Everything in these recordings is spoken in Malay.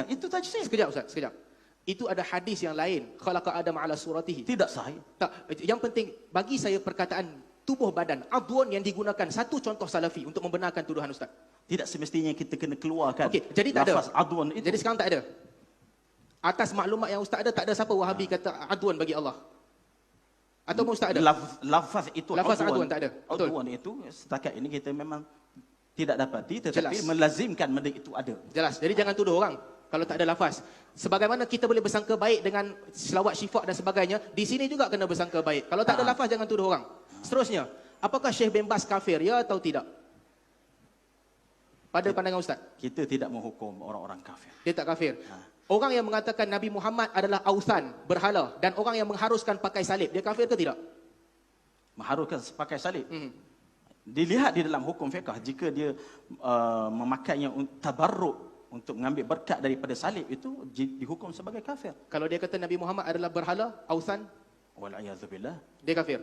Bentuknya itu tajsim. Sekejap Ustaz, sekejap. Itu ada hadis yang lain, khalaqa Adam ala suratihi. Tidak sahih. Tak, yang penting bagi saya perkataan tubuh badan, adwan yang digunakan satu contoh salafi untuk membenarkan tuduhan Ustaz. Tidak semestinya kita kena keluarkan. Okey, jadi tak ada. Lafaz adwan itu. Jadi sekarang tak ada. Atas maklumat yang Ustaz ada, tak ada siapa Wahabi kata adwan bagi Allah. Atau Ustaz ada? Lafaz itu Lafaz adwan tak ada. Betul. Adwan itu setakat ini kita memang tidak dapati, tetapi Jelas. melazimkan benda itu ada. Jelas. Jadi jangan tuduh orang kalau tak ada lafaz. Sebagaimana kita boleh bersangka baik dengan selawat syifa dan sebagainya, di sini juga kena bersangka baik. Kalau tak ada lafaz, jangan tuduh orang. Seterusnya, apakah Syekh bin Baz kafir, ya atau tidak? Pada pandangan Ustaz? Kita tidak menghukum orang-orang kafir. Dia tak kafir. Orang yang mengatakan Nabi Muhammad adalah ausan, berhala, dan orang yang mengharuskan pakai salib, dia kafir ke tidak? Mengharuskan pakai salib. Dilihat di dalam hukum fiqh, jika dia memakainya tabarruk untuk mengambil berkat daripada salib, itu dihukum sebagai kafir. Kalau dia kata Nabi Muhammad adalah berhala, ausan, Wal'iyadzubillah. dia kafir.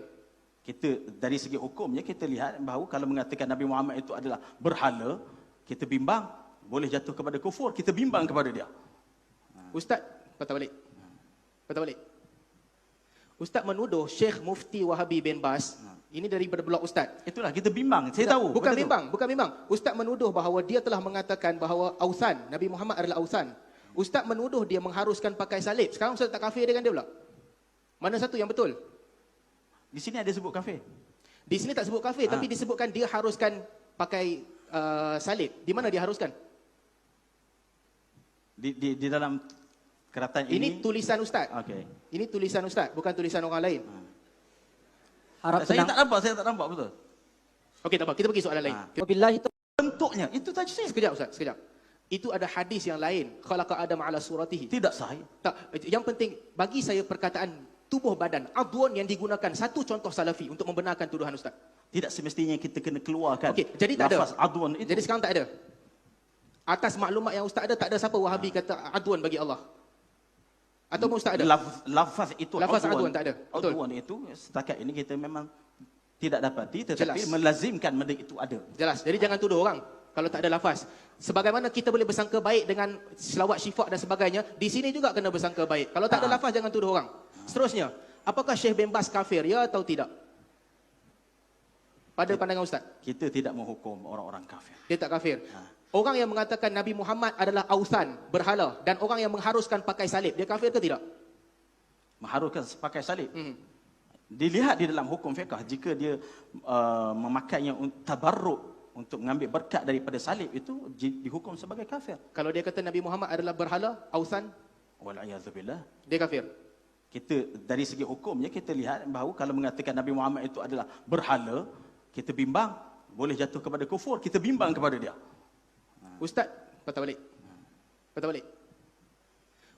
Kita dari segi hukumnya kita lihat bahawa kalau mengatakan Nabi Muhammad itu adalah berhala, kita bimbang, boleh jatuh kepada kufur, kita bimbang kepada dia. Ustaz, patah balik. Patah balik. Ustaz menuduh Syekh Mufti Wahabi bin Baz, ini dari blog Ustaz. Itulah kita bimbang. Saya tahu. Bukan bimbang, bukan bimbang. Ustaz menuduh bahawa dia telah mengatakan bahawa ausan, Nabi Muhammad adalah ausan. Ustaz menuduh dia mengharuskan pakai salib. Sekarang Ustaz tak kafir dengan dia pula. Mana satu yang betul? Di sini ada sebut kafir. Di sini tak sebut kafir, tapi disebutkan dia haruskan pakai salib. Di mana dia haruskan? Di dalam keratan Ini tulisan Ustaz. Okey. Ini tulisan Ustaz, bukan tulisan orang lain. Saya tak nampak betul. Okey, tak apa. Kita pergi soalan lain. Wabillahi Bentuknya itu tajsim. Sekejap Ustaz, sekejap. Itu ada hadis yang lain, khalaqa Adam ala suratihi. Tidak sahih. Tak, yang penting bagi saya perkataan tubuh badan, adwan yang digunakan satu contoh salafi untuk membenarkan tuduhan Ustaz. Tidak semestinya kita kena keluarkan. Okey, jadi tak ada. Lafaz adwan itu. Jadi sekarang tak ada. Atas maklumat yang Ustaz ada, tak ada siapa Wahabi kata adwan bagi Allah. Atau Ustaz ada? Lafaz itu Lafaz adwan tak ada. Betul. Adwan itu setakat ini kita memang tidak dapati, tetapi Jelas. melazimkan benda itu ada. Jelas. Jadi jangan tuduh orang kalau tak ada lafaz. Sebagaimana kita boleh bersangka baik dengan selawat syifa dan sebagainya, di sini juga kena bersangka baik. Kalau tak ada lafaz, jangan tuduh orang. Seterusnya, apakah Syekh bin Baz kafir, ya atau tidak? Pada pandangan Ustaz? Kita tidak menghukum orang-orang kafir. Dia tak kafir. Orang yang mengatakan Nabi Muhammad adalah ausan, berhala, dan orang yang mengharuskan pakai salib, dia kafir ke tidak? Mengharuskan pakai salib. Dilihat di dalam hukum fiqh, jika dia memakainya tabarruk untuk mengambil berkat daripada salib, itu dihukum sebagai kafir. Kalau dia kata Nabi Muhammad adalah berhala, ausan, Wal'iyadzubillah. dia kafir. Kita dari segi hukumnya kita lihat bahawa kalau mengatakan Nabi Muhammad itu adalah berhala, kita bimbang, boleh jatuh kepada kufur, kita bimbang kepada dia. Ustaz, patah balik. Patah balik.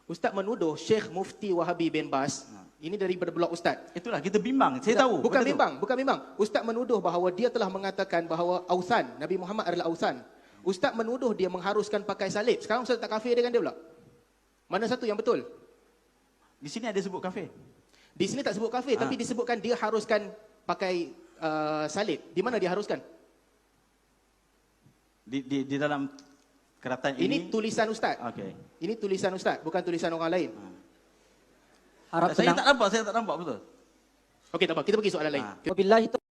Ustaz menuduh Syekh Mufti Wahabi bin Baz, ini dari blog Ustaz. Itulah kita bimbang. Saya tahu. Bukan bimbang, bukan bimbang. Ustaz menuduh bahawa dia telah mengatakan bahawa ausan, Nabi Muhammad adalah ausan. Ustaz menuduh dia mengharuskan pakai salib. Sekarang Ustaz tak kafir dengan dia pula. Mana satu yang betul? Di sini ada sebut kafir. Di sini tak sebut kafir, tapi disebutkan dia haruskan pakai salib. Di mana dia haruskan? Di dalam keratan ini. Ini tulisan Ustaz. Okey. Ini tulisan Ustaz, bukan tulisan orang lain. Saya tak nampak betul. Okey, tak apa. Kita pergi soalan lain. Wabillahi